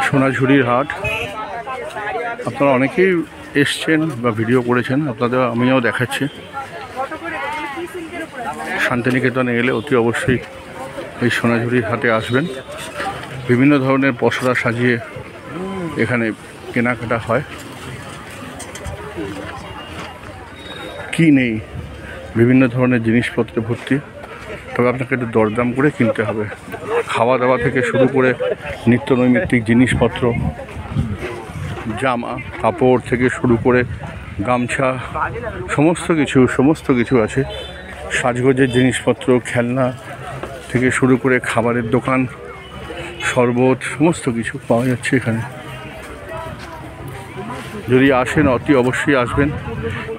সোনাঝুরির হাট আপনারা অনেকেই এসছেন বা ভিডিও করেছেন, আপনাদের আমিও দেখাচ্ছি। শান্তিনিকেতনে এলে অতি অবশ্যই এই সোনাঝুরির হাটে আসবেন। বিভিন্ন ধরনের পসরা সাজিয়ে এখানে কেনাকাটা হয়। কি নেই, বিভিন্ন ধরনের জিনিসপত্রে ভর্তি, তবে আপনাকে একটু দরদাম করে কিনতে হবে। খাওয়া দাওয়া থেকে শুরু করে নিত্য নৈমিত্তিক জিনিসপত্র, জামা কাপড় থেকে শুরু করে গামছা, সমস্ত কিছু আছে। সাজগোজের জিনিসপত্র, খেলনা থেকে শুরু করে খাবারের দোকান, শরবত, সমস্ত কিছু পাওয়া যাচ্ছে এখানে। যদি আসেন অতি অবশ্যই আসবেন।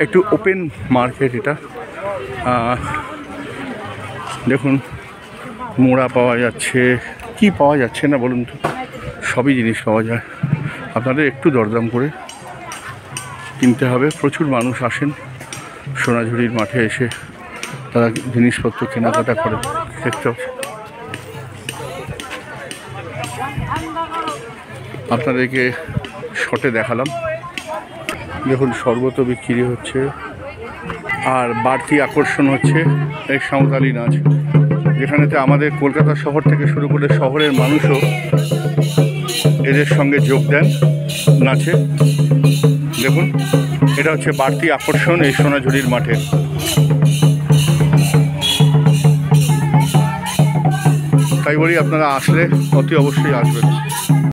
একটু ওপেন মার্কেট এটা। দেখুন মোড়া পাওয়া যাচ্ছে, কি পাওয়া যাচ্ছে না বলুন তো, সবই জিনিস পাওয়া যায়। আপনাদের একটু দরদাম করে কিনতে হবে। প্রচুর মানুষ আসেন সোনাঝুরির মাঠে এসে, তারা জিনিসপত্র কেনাকাটা করে। দেখতে আপনাদেরকে শটে দেখালাম। দেখুন শরবত বিক্রি হচ্ছে, আর বাড়তি আকর্ষণ হচ্ছে এই সাঁওতালি নাচ, যেখানেতে আমাদের কলকাতা শহর থেকে শুরু করে শহরের মানুষও এদের সঙ্গে যোগ দেন নাচে। দেখুন এটা হচ্ছে বাড়তি আকর্ষণ এই সোনাঝুরির মাঠে। তাই বলি আপনারা আসলে অতি অবশ্যই আসবেন।